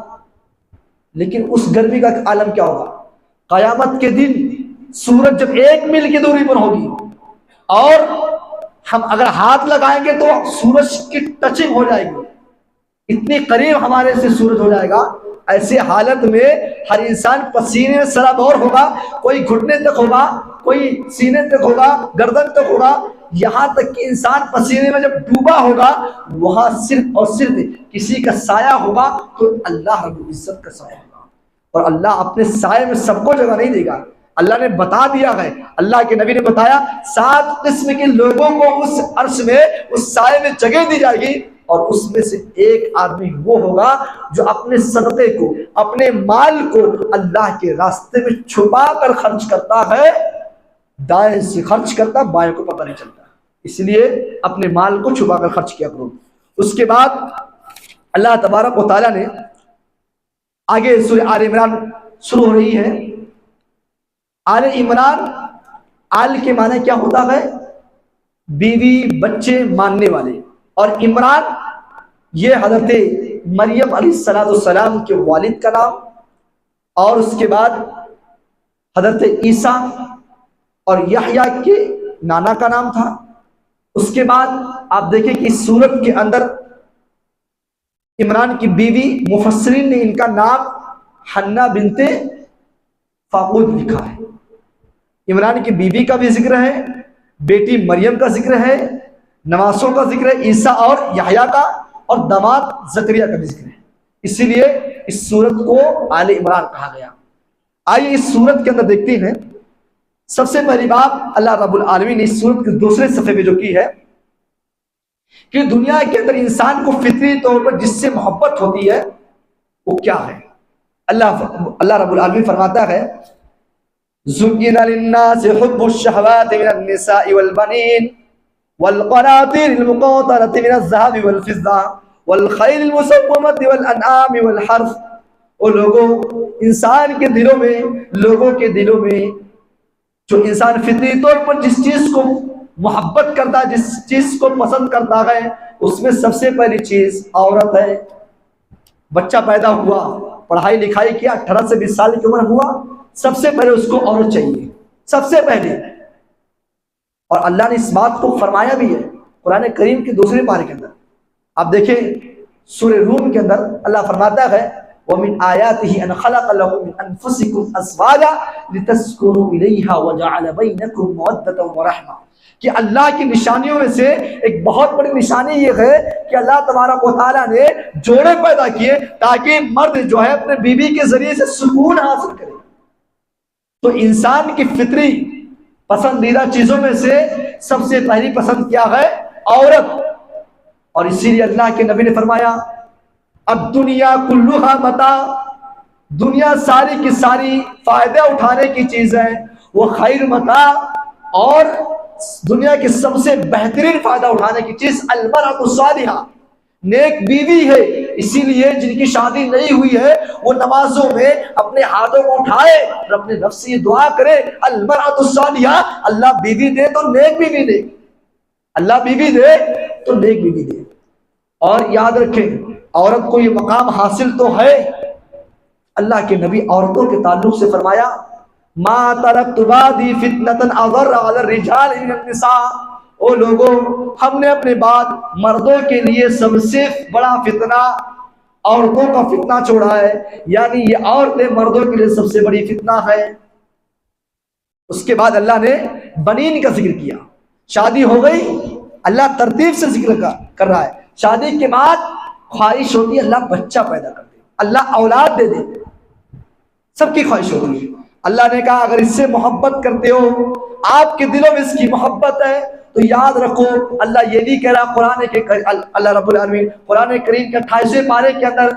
لیکن اس گرمی کا عالم کیا ہوگا؟ قیامت کے دن سورج جب 1 میل کی دوری پر ہوگی اور ہم اگر ہاتھ لگائیں گے تو سورج کی ٹچنگ ہو جائے گی، اتنی قریب ہمارے سے سورج ہو جائے گا۔ ایسے حالت میں ہر انسان پسینے میں سرابور ہوگا، کوئی گھٹنے تک ہوگا، کوئی سینے تک ہوگا، گردن تک ہوگا، یہاں تک کہ انسان پسینے میں جب ڈوبا ہوگا وہاں صرف اور صرف کسی کا سایہ ہوگا تو اللہ رب العزت کا سایہ ہوگا۔ اور اللہ اپنے سائے میں سب کو جگہ نہیں دے گا، اللہ نے بتا دیا ہے، اللہ کے نبی نے بتایا 7 قسم کے لوگوں کو اس عرش میں، اس سائے میں جگہ دی جائے گی، اور اس میں سے ایک آدمی وہ ہوگا جو اپنے صدقے کو، اپنے مال کو اللہ کے راستے میں چھپا کر خرچ کرتا ہے، دائیں سے خرچ کرتا، بائیں کو پتہ نہیں چلتا۔ اس لیے اپنے مال کو چھپا کر خرچ کیا کرو۔ اس کے بعد اللہ تبارک و تعالیٰ نے آگے سورہ آل عمران شروع ہو رہی ہے۔ آل عمران، آل کے معنی کیا ہوتا ہے؟ بیوی بچے ماننے والے، اور عمران یہ حضرت مریم علیہ السلام کے والد کا نام، اور اس کے بعد حضرت عیسیٰ اور یحییٰ کے نانا کا نام تھا۔ اس کے بعد آپ دیکھیں کہ اس سورت کے اندر عمران کی بیوی، مفسرین نے ان کا نام حنہ بنت فاقود لکھا ہے۔ عمران کی بیوی کا بھی ذکر ہے، بیٹی مریم کا ذکر ہے، نواسوں کا ذکر ہے عیسیٰ اور یحییٰ کا، اور داماد زکریا کا بھی ذکر ہے۔ اسی لیے اس سورت کو آل عمران کہا گیا۔ آئیے اس سورت کے اندر دیکھتے ہیں۔ سب سے پہلی بات اللہ رب العالمین نے اس سورت کے دوسرے صفحے میں جو کی ہے کہ دنیا کے اندر انسان کو فطری طور پر جس سے محبت ہوتی ہے وہ کیا ہے؟ اللہ رب العالمین فرماتا ہے زُيِّنَ لِلنَّاسِ حُبُّ الشَّهَوَاتِ مِنَ النِّسَاءِ وَالْبَنِينَ وَالْقَنَاطِيرِ الْمُقَنطَرَةِ مِنَ الذَّهَبِ وَالْفِضَّةِ وَالْخَيْلِ الْمُسَوَّمَةِ وَالْأَنْعَامِ وَالْحَرْثِ۔ اور لوگوں، انسان کے دلوں میں، لوگوں کے دلوں میں جو انسان فطری طور پر جس چیز کو محبت کرتا ہے، جس چیز کو پسند کرتا ہے، اس میں سب سے پہلی چیز عورت ہے۔ بچہ پیدا ہوا، پڑھائی لکھائی کیا، 18 سے 20 سال کی عمر ہوا، سب سے پہلے اس کو عورت چاہیے، سب سے پہلے۔ اور اللہ نے اس بات کو فرمایا بھی ہے قرآن کریم کے دوسرے پارے کے اندر۔ آپ دیکھیں سورہ روم کے اندر اللہ فرماتا ہے وَمِنْ آيَاتِهِ أَنْ خَلَقَ لَكُم مِّنْ أَنفُسِكُمْ أَزْوَاجًا لِتَسْكُنُوا إِلَيْهَا وَجَعَلَ بَيْنَكُم مَّوَدَّةً وَرَحْمَةً، کہ اللہ کی نشانیوں میں سے ایک بہت بڑی نشانی یہ ہے کہ اللہ تبارک و تعالیٰ نے جوڑے پیدا کیے تاکہ مرد جو ہے اپنے بیوی کے ذریعے سے سکون حاصل کرے۔ تو انسان کی فطری پسندیدہ چیزوں میں سے سب سے پہلی پسند کیا ہے؟ عورت۔ اور اسی لیے اللہ کے نبی نے فرمایا الدنیا کلھا متاع، دنیا ساری کی ساری فائدہ اٹھانے کی چیز ہے، وہ خیر متاع، اور دنیا کی سب سے بہترین فائدہ اٹھانے کی چیز المرأۃ الصالحہ، نیک بیوی ہے۔ اسی لیے جن کی شادی نہیں ہوئی ہے وہ نمازوں میں اپنے ہاتھوں کو اٹھائے اور اپنے نفس سے دعا کرے المرأۃ الصالحہ، اللہ بیوی دے تو نیک بیوی دے، اللہ بیوی دے تو نیک بیوی دے۔ اور یاد رکھیں عورت کو یہ مقام حاصل تو ہے۔ اللہ کے نبی عورتوں کے تعلق سے فرمایا ما ترکت بعدی فتنة اضر علی الرجال من النساء، او لوگوں، ہم نے اپنے بعد مردوں کے لیے سب سے بڑا فتنہ عورتوں کا فتنہ چھوڑا ہے، یعنی یہ عورتیں مردوں کے لیے سب سے بڑی فتنہ ہے۔ اس کے بعد اللہ نے بنین کا ذکر کیا. شادی ہو گئی, اللہ ترتیب سے ذکر کر رہا ہے. شادی کے بعد خواہش ہوتی ہے اللہ بچہ پیدا کر دے, اللہ اولاد دے دے, سب کی خواہش ہوتی ہے. اللہ نے کہا اگر اس سے محبت کرتے ہو, آپ کے دلوں میں اس کی محبت ہے, تو یاد رکھو اللہ یہ نہیں کہہ رہا قرآن کے, اللہ رب العالمین قرآن کریم کے 28ویں پارے کے اندر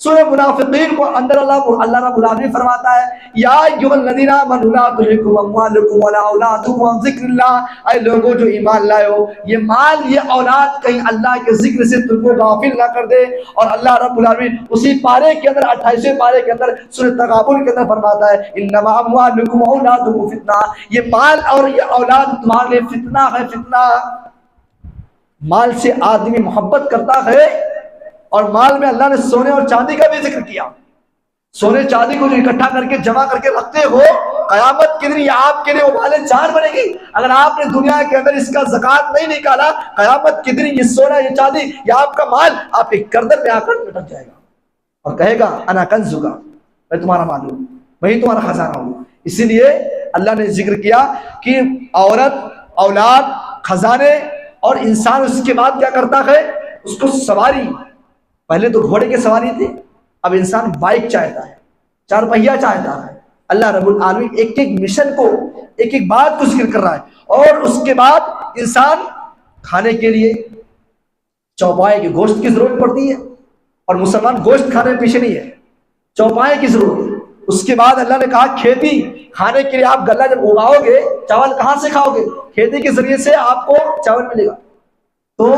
سورہ منافقین کو اندر اللہ رب العالمین فرماتا ہے یا ایھا الذین آمنوا لا تلھکم اموالکم ولا اولادکم عن ذکر اللہ, اے لوگوں جو ایمان لائے ہو, یہ مال یہ اولاد کہیں اللہ کے ذکر سے تم کو غافل نہ کر دے. اور اللہ رب العالمین اسی پارے کے اندر 28ویں پارے کے اندر سورہ تغابن کے اندر فرماتا ہے انما اموالکم واولادکم فتنہ, یہ مال اور یہ اولاد تمہارے لیے فتنہ ہے. فتنہ, مال سے آدمی محبت کرتا ہے, اور مال میں اللہ نے سونے اور چاندی کا بھی ذکر کیا. سونے چاندی کو جو اکٹھا کر کے جمع کر کے رکھتے ہو, قیامت کے دن یہ آپ کے لیے وبال جان بنے گی. اگر آپ نے دنیا کے اندر اس کا زکوٰۃ نہیں نکالا, قیامت کے دن یہ سونا یہ چاندی یہ آپ کا مال آپ کے گردن میں آ کر لٹک جائے گا اور کہے گا انا کنزک, میں تمہارا مال ہوں, وہی تمہارا خزانہ ہوں. اسی لیے اللہ نے ذکر کیا کہ عورت, اولاد, خزانے, اور انسان اس کے بعد کیا کرتا ہے, اس کو سواری. پہلے تو گھوڑے کی سواری تھی, اب انسان بائک چاہتا ہے, 4 پہیا چاہتا ہے. اللہ رب العالمین ایک ایک مشن کو, ایک ایک بات کو ذکر کر رہا ہے. اور اس کے بعد انسان کھانے کے لیے چوپائے کے گوشت کی ضرورت پڑتی ہے, اور مسلمان گوشت کھانے میں پیچھے نہیں ہے, چوپائے کی ضرورت ہے. اس کے بعد اللہ نے کہا کھیتی, کھانے کے لیے آپ غلہ جب اگاؤ گے چاول کہاں سے کھاؤ گے, کھیتی کے ذریعے سے آپ کو چاول ملے گا. تو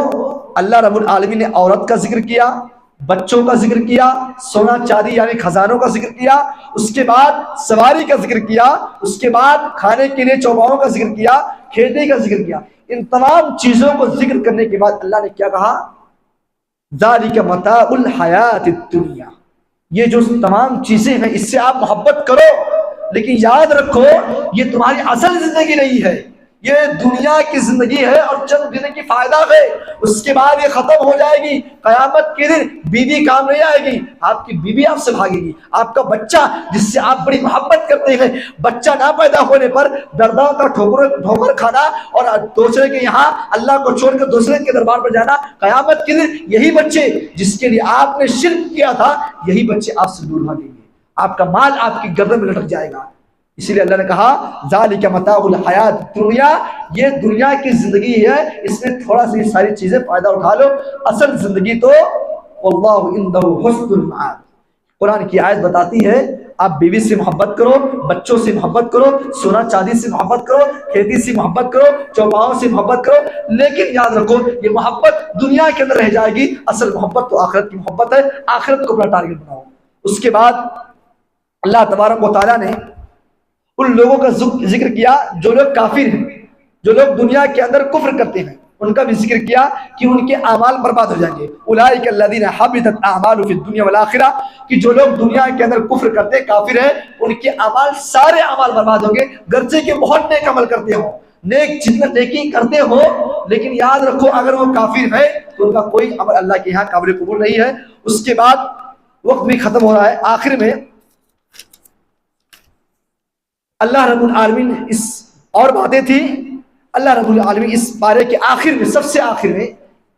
اللہ رب العالمین نے عورت کا ذکر کیا, بچوں کا ذکر کیا, سونا چاندی یعنی خزانوں کا ذکر کیا, اس کے بعد سواری کا ذکر کیا, اس کے بعد کھانے کے لیے چوپاؤں کا ذکر کیا, کھیتی کا ذکر کیا. ان تمام چیزوں کو ذکر کرنے کے بعد اللہ نے کیا کہا, ذالک متاع الحیات الدنیا, یہ جو تمام چیزیں ہیں اس سے آپ محبت کرو, لیکن یاد رکھو یہ تمہاری اصل زندگی نہیں ہے, یہ دنیا کی زندگی ہے اور چند دن کی فائدہ ہے, اس کے بعد یہ ختم ہو جائے گی. قیامت کے دن بیوی کام نہیں آئے گی, آپ کی بیوی آپ سے بھاگے گی. آپ کا بچہ جس سے آپ بڑی محبت کرتے ہیں, بچہ نہ پیدا ہونے پر دردوں کا ٹھوکر کھانا اور دوسرے کے یہاں اللہ کو چھوڑ کر دوسرے کے دربار پر جانا, قیامت کے دن یہی بچے جس کے لیے آپ نے شرک کیا تھا یہی بچے آپ سے دور بھاگیں گے, آپ کا مال آپ کی گردن میں لٹک جائے گا. اسی لیے اللہ نے کہا ذالک متاع الحیات الدنیا, یہ دنیا کی زندگی ہے, اس میں تھوڑا سی ساری چیزیں فائدہ اٹھا لو, اصل زندگی تو واللہ عنده حسن المآب. قرآن کی آیت بتاتی ہے آپ بیوی سے محبت کرو, بچوں سے محبت کرو, سونا چاندی سے محبت کرو, کھیتی سے محبت کرو, چوپاؤں سے محبت کرو, لیکن یاد رکھو یہ محبت دنیا کے اندر رہ جائے گی, اصل محبت تو آخرت کی محبت ہے. آخرت کو اپنا ٹارگٹ بناؤ. اس کے بعد اللہ تبارک و تعالیٰ نے ان لوگوں کا ذکر کیا جو لوگ کافر ہیں, جو لوگ دنیا کے اندر کفر کرتے ہیں, ان کا بھی ذکر کیا کہ ان کے اعمال برباد ہو جائیں گے. اولئک الذین حبطت اعمالهم فی الدنیا والآخرہ, کہ جو لوگ دنیا کے اندر کفر کرتے کافر ہیں ان کے اعمال سارے اعمال برباد ہوں گے, گرچہ کہ بہت نیک عمل کرتے ہوں, نیک جتنا نیکی کرتے ہو, لیکن یاد رکھو اگر وہ کافر ہے تو ان کا کوئی عمل اللہ کے یہاں قابل قبول نہیں ہے. اس کے بعد وقت بھی ختم ہو رہا ہے, آخر میں اللہ رب العالمین اس اور باتیں تھی. اللہ رب العالمین اس پارے کے آخر میں سب سے آخر میں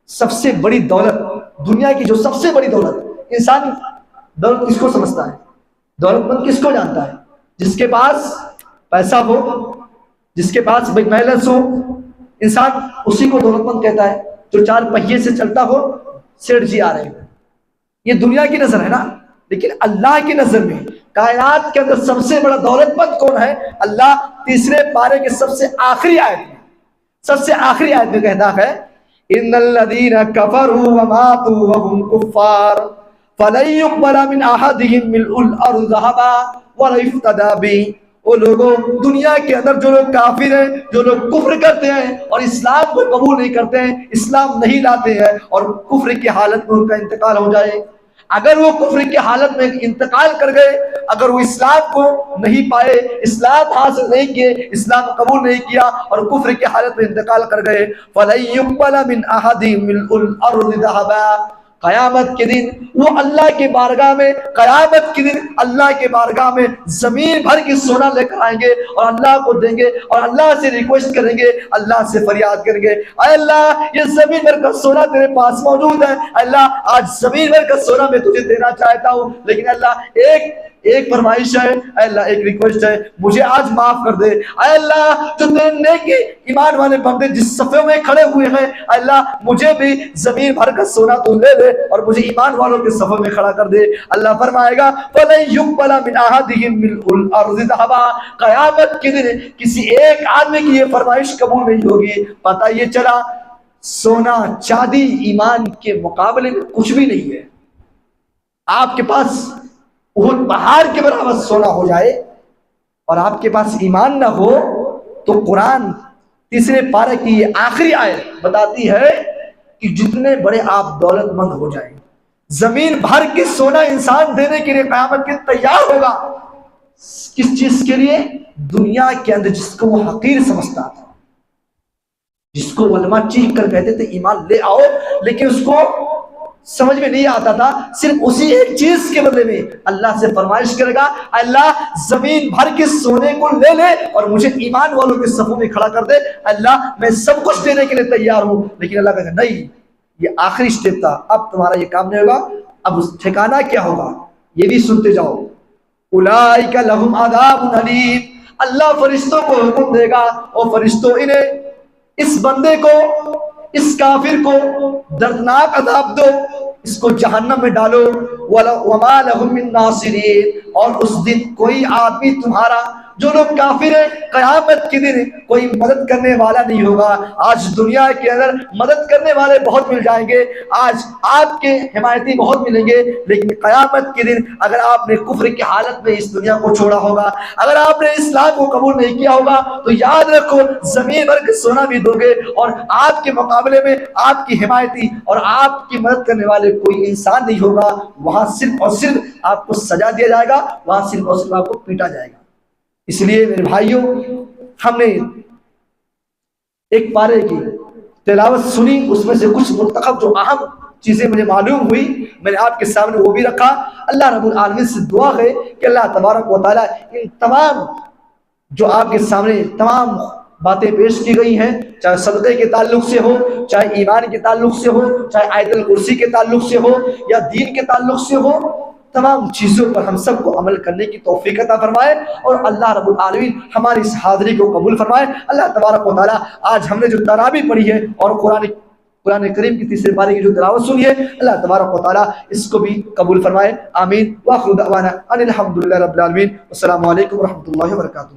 سب سے بڑی دولت, دنیا کی جو سب سے بڑی دولت, انسان دولت کس کو سمجھتا ہے, دولت مند کس کو جانتا ہے, جس کے پاس پیسہ ہو, جس کے پاس بیلنس ہو, انسان اسی کو دولت مند کہتا ہے. جو 4 پہیے سے چلتا ہو, سیٹھ جی آ رہے ہیں, یہ دنیا کی نظر ہے نا, لیکن اللہ کی نظر میں کائنات کے اندر سب سے بڑا دولت مند کون ہے؟ اللہ تیسرے پارے کے سب سے آخری آیت میں کہتا ہے ان الذین کفروا وماتوا وهم کفار فلن يقبل من احدهم ملء الارض ذهبا ولا يفتدى به. وہ لوگوں دنیا کے اندر جو لوگ کافر ہیں, جو لوگ کفر کرتے ہیں اور اسلام کو قبول نہیں کرتے ہیں, اسلام نہیں لاتے ہیں اور کفر کی حالت میں ان کا انتقال ہو جائے, اگر وہ کفر کی حالت میں انتقال کر گئے, اگر وہ اسلام کو نہیں پائے, اسلام حاصل نہیں کیے, اسلام قبول نہیں کیا اور کفر کی حالت میں انتقال کر گئے, فَلَن يُقْبَلَ مِنْ أَحَدِهِمْ مِلْءُ الْأَرْضِ ذَهَبًا, قیامت کے دن وہ اللہ کے بارگاہ میں، قیامت کے دن اللہ کے بارگاہ میں زمین بھر کی سونا لے کر آئیں گے اور اللہ کو دیں گے اور اللہ سے ریکویسٹ کریں گے، اللہ سے فریاد کریں گے، اے اللہ یہ زمین بھر کا سونا تیرے پاس موجود ہے، اللہ آج زمین بھر کا سونا میں تجھے دینا چاہتا ہوں، لیکن اللہ ایک فرمائش ہے، اے اللہ ایک ریکویسٹ ہے، مجھے آج معاف کر دے، اے اللہ جو تیرے نیکی ایمان والے بندے جس صفے میں کھڑے ہوئے ہیں، اے اللہ مجھے بھی زمین بھر کا سونا تو لے لے اور مجھے ایمان والوں کے صفے میں کھڑا کر دے۔ اللہ فرمائے گا فَلَن يُقْبَلَ مِنْ أَحَدِهِمْ مِلْءُ الْأَرْضِ ذَهَبًا، قیامت کے دن کسی ایک آدمی کی یہ فرمائش قبول نہیں ہوگی۔ پتہ یہ چلا سونا چاندی ایمان کے مقابلے میں کچھ بھی نہیں ہے۔ آپ کے پاس احد پہاڑ کے برابر سونا ہو جائے اور آپ کے پاس ایمان نہ ہو تو قرآن تیسرے پارے کی یہ آخری آیت بتاتی ہے کہ جتنے بڑے آپ دولت مند ہو جائیں، زمین بھر کے سونا انسان دینے کے لیے قیامت کے تیار ہوگا۔ کس چیز کے لیے؟ دنیا کے اندر جس کو وہ حقیر سمجھتا تھا، جس کو علماء چیخ کر کہتے تھے ایمان لے آؤ، لیکن اس کو سمجھ میں نہیں آتا تھا، صرف اسی ایک چیز کے بدلے میں اللہ سے فرمائش کرے گا اللہ زمین بھر کے سونے کو لے لے اور مجھے ایمان والوں کے صفوں میں کھڑا کر دے، اللہ میں سب کچھ دینے کے لیے تیار ہوں۔ لیکن اللہ کہے گا نہیں، یہ آخری سٹیپ تھا، اب تمہارا یہ کام نہیں ہوگا، اب اس ٹھکانہ کیا ہوگا یہ بھی سنتے جاؤ۔ اولئک لہم عذاب علیم، اللہ فرشتوں کو حکم دے گا اور فرشتوں انہیں اس بندے کو، اس کافر کو دردناک عذاب دو، اس کو جہنم میں ڈالو، وَمَا لَهُم مِّن نَاصِرِينَ، اور اس دن کوئی آدمی تمہارا، جو لوگ کافر ہیں قیامت کے دن کوئی مدد کرنے والا نہیں ہوگا۔ آج دنیا کے اندر مدد کرنے والے بہت مل جائیں گے، آج آپ کے حمایتی بہت ملیں گے، لیکن قیامت کے دن اگر آپ نے کفر کی حالت میں اس دنیا کو چھوڑا ہوگا، اگر آپ نے اسلام کو قبول نہیں کیا ہوگا تو یاد رکھو زمین بھر کے سونا بھی دو گے اور آپ کے مقابلے میں آپ کی حمایتی اور آپ کی مدد کرنے والے کوئی انسان نہیں ہوگا۔ وہاں صرف اور صرف آپ کو سزا دیا جائے گا، وہاں صرف اور صرف آپ کو پیٹا جائے گا۔ اس لیے میرے بھائیوں، ہم نے ایک پارے کی تلاوت سنی، اس میں سے کچھ منتخب جو اہم چیزیں مجھے معلوم ہوئی میں نے آپ کے سامنے وہ بھی رکھا۔ اللہ رب العالمین سے دعا ہے کہ اللہ تبارک و تعالیٰ ان تمام جو آپ کے سامنے تمام باتیں پیش کی گئی ہیں، چاہے صدقے کے تعلق سے ہو، چاہے ایمان کے تعلق سے ہو، چاہے آیت الکرسی کے تعلق سے ہو یا دین کے تعلق سے ہو، تمام چیزوں پر ہم سب کو عمل کرنے کی توفیق عطا فرمائے اور اللہ رب العالمین ہماری اس حاضری کو قبول فرمائے۔ اللہ تبارک و تعالیٰ آج ہم نے جو تراویح پڑھی ہے اور قرآن کریم کی تیسرے پارے کی جو تلاوت سنی ہے، اللہ تبارک و تعالیٰ اس کو بھی قبول فرمائے، آمین۔ وآخر دعوانا ان الحمد للہ رب العالمین، السلام علیکم ورحمۃ اللہ وبرکاتہ۔